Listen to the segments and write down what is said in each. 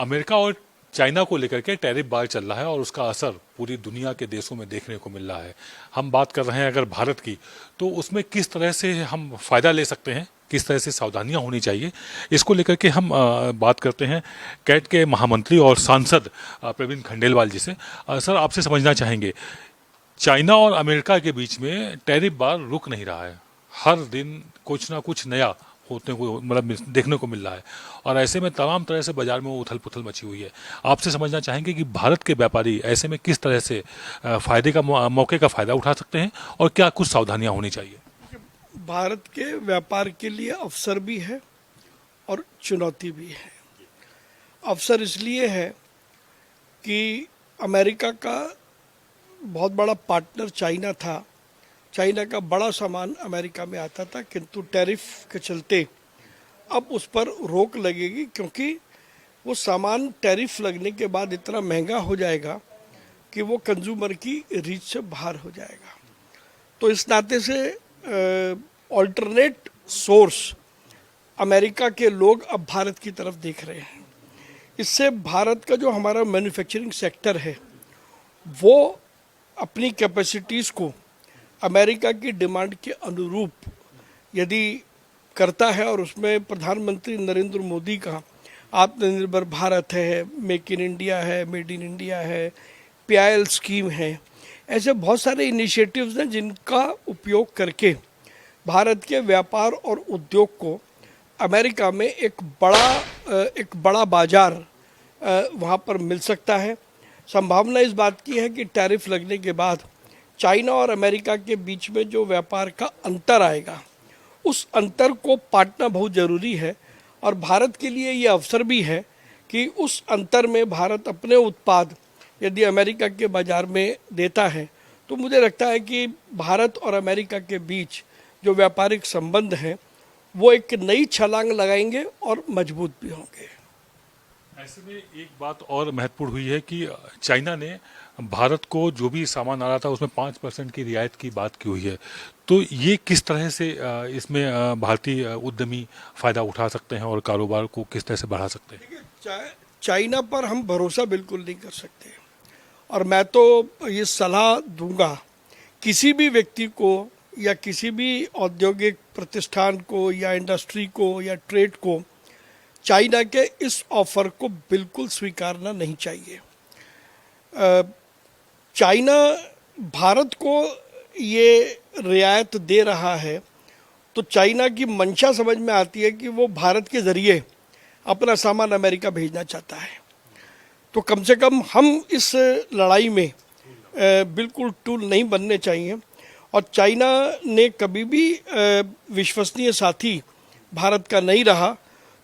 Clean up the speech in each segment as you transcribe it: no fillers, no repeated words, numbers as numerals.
America और China को लेकर के टैरिफ वार चल रहा है और उसका असर पूरी दुनिया के देशों में देखने को मिल रहा है। हम बात कर रहे हैं अगर भारत की, तो उसमें किस तरह से हम फायदा ले सकते हैं, किस तरह से सावधानियां होनी चाहिए, इसको लेकर के हम बात करते हैं कैट के महामंत्री और सांसद प्रवीण खंडेलवाल जी से। सर, आपसे समझना चाहेंगे, चाइना और अमेरिका के बीच में टैरिफ वार रुक नहीं रहा है। हर दिन कुछ ना कुछ नया होते को मतलब देखने को मिल रहा है और ऐसे में तमाम तरह से बाजार में उथल पुथल मची हुई है। आपसे समझना चाहेंगे कि भारत के व्यापारी ऐसे में किस तरह से फायदे का मौके का फायदा उठा सकते हैं और क्या कुछ सावधानियां होनी चाहिए। भारत के व्यापार के लिए अवसर भी है और चुनौती भी है। अवसर इसलिए है कि अमेरिका का बहुत बड़ा पार्टनर चाइना था। चाइना का बड़ा सामान अमेरिका में आता था, किंतु टैरिफ के चलते अब उस पर रोक लगेगी, क्योंकि वो सामान टैरिफ लगने के बाद इतना महंगा हो जाएगा कि वो कंज्यूमर की रीच से बाहर हो जाएगा। तो इस नाते से ऑल्टरनेट सोर्स अमेरिका के लोग अब भारत की तरफ देख रहे हैं। इससे भारत का जो हमारा मैन्युफैक्चरिंग सेक्टर है वो अपनी कैपेसिटीज़ को अमेरिका की डिमांड के अनुरूप यदि करता है, और उसमें प्रधानमंत्री नरेंद्र मोदी का आत्मनिर्भर भारत है, मेक इन इंडिया है, मेड इन इंडिया है, PIL स्कीम है, ऐसे बहुत सारे इनिशिएटिव्स हैं जिनका उपयोग करके भारत के व्यापार और उद्योग को अमेरिका में एक बड़ा बाजार वहाँ पर मिल सकता है। संभावना इस बात की है कि टैरिफ लगने के बाद चाइना और अमेरिका के बीच में जो व्यापार का अंतर आएगा, उस अंतर को पाटना बहुत ज़रूरी है और भारत के लिए ये अवसर भी है कि उस अंतर में भारत अपने उत्पाद यदि अमेरिका के बाज़ार में देता है तो मुझे लगता है कि भारत और अमेरिका के बीच जो व्यापारिक संबंध हैं वो एक नई छलांग लगाएंगे और मजबूत भी होंगे। ऐसे में एक बात और महत्वपूर्ण हुई है कि चाइना ने भारत को जो भी सामान आ रहा था उसमें 5% की रियायत की बात की हुई है। तो ये किस तरह से इसमें भारतीय उद्यमी फायदा उठा सकते हैं और कारोबार को किस तरह से बढ़ा सकते हैं। चाइना पर हम भरोसा बिल्कुल नहीं कर सकते और मैं तो ये सलाह दूंगा किसी भी व्यक्ति को या किसी भी औद्योगिक प्रतिष्ठान को या इंडस्ट्री को या ट्रेड को चाइना के इस ऑफर को बिल्कुल स्वीकारना नहीं चाहिए। चाइना भारत को ये रियायत दे रहा है तो चाइना की मंशा समझ में आती है कि वो भारत के ज़रिए अपना सामान अमेरिका भेजना चाहता है। तो कम से कम हम इस लड़ाई में बिल्कुल टूल नहीं बनने चाहिए और चाइना ने कभी भी विश्वसनीय साथी भारत का नहीं रहा।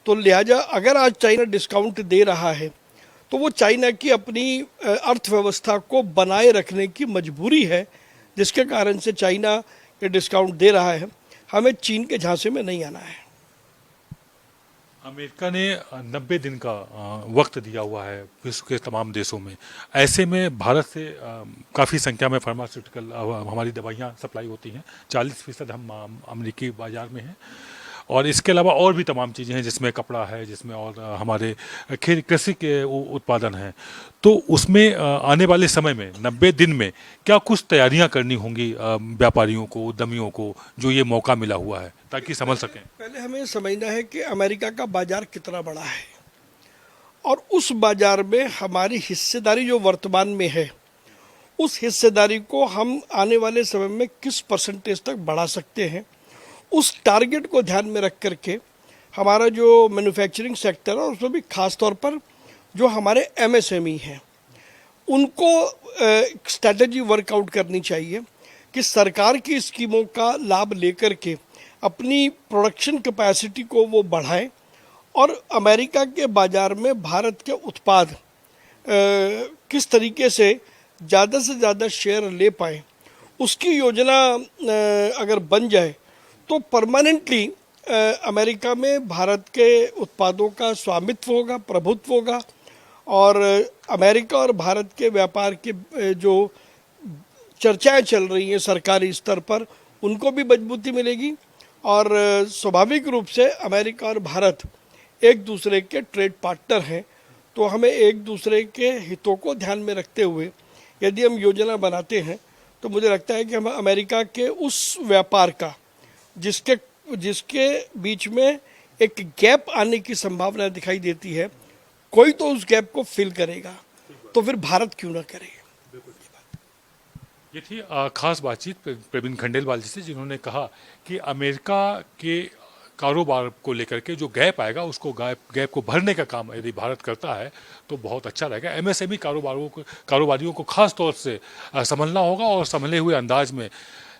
तो लिहाजा अगर आज चाइना डिस्काउंट दे रहा है तो वो चाइना की अपनी अर्थव्यवस्था को बनाए रखने की मजबूरी है, जिसके कारण से चाइना ये डिस्काउंट दे रहा है। हमें चीन के झांसे में नहीं आना है। अमेरिका ने 90 दिन का वक्त दिया हुआ है विश्व के तमाम देशों में। ऐसे में भारत से काफ़ी संख्या में फार्मास्यूटिकल हमारी दवाइयाँ सप्लाई होती हैं। 40% हम अमेरिकी बाज़ार में हैं और इसके अलावा और भी तमाम चीज़ें हैं जिसमें कपड़ा है, जिसमें और हमारे कृषि के उत्पादन हैं। तो उसमें आने वाले समय में 90 दिन में क्या कुछ तैयारियां करनी होंगी व्यापारियों को, उद्यमियों को, जो ये मौका मिला हुआ है, ताकि समझ सकें। पहले हमें समझना है कि अमेरिका का बाजार कितना बड़ा है और उस बाजार में हमारी हिस्सेदारी जो वर्तमान में है उस हिस्सेदारी को हम आने वाले समय में किस परसेंटेज तक बढ़ा सकते हैं। उस टारगेट को ध्यान में रख करके हमारा जो मैन्युफैक्चरिंग सेक्टर है उसमें भी खास तौर पर जो हमारे MSME हैं उनको स्ट्रैटेजी वर्कआउट करनी चाहिए कि सरकार की स्कीमों का लाभ लेकर के अपनी प्रोडक्शन कैपेसिटी को वो बढ़ाएं और अमेरिका के बाज़ार में भारत के उत्पाद किस तरीके से ज़्यादा शेयर ले पाएँ, उसकी योजना अगर बन जाए तो परमानेंटली अमेरिका में भारत के उत्पादों का स्वामित्व होगा, प्रभुत्व होगा और अमेरिका और भारत के व्यापार के जो चर्चाएं चल रही हैं सरकारी स्तर पर उनको भी मजबूती मिलेगी और स्वाभाविक रूप से अमेरिका और भारत एक दूसरे के ट्रेड पार्टनर हैं। तो हमें एक दूसरे के हितों को ध्यान में रखते हुए यदि हम योजना बनाते हैं तो मुझे लगता है कि हम अमेरिका के उस व्यापार का जिसके जिसके बीच में एक गैप आने की संभावना दिखाई देती है, कोई तो उस गैप को फिल करेगा, तो फिर भारत क्यों ना करे। ये थी खास बातचीत प्रवीण खंडेलवाल जी से, जिन्होंने कहा कि अमेरिका के कारोबार को लेकर के जो गैप आएगा उसको गैप को भरने का काम यदि भारत करता है तो बहुत अच्छा रहेगा। एमएसएमई कारोबारियों को खास तौर से संभलना होगा और संभले हुए अंदाज में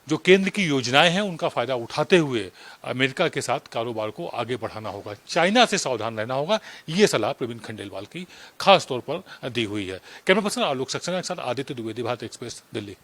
जो केंद्र की योजनाएं हैं उनका फायदा उठाते हुए अमेरिका के साथ कारोबार को आगे बढ़ाना होगा, चाइना से सावधान रहना होगा। ये सलाह प्रवीण खंडेलवाल की खास तौर पर दी हुई है। कैमरा पर्सन आलोक सक्सेना के साथ आदित्य द्विवेदी, भारत एक्सप्रेस, दिल्ली।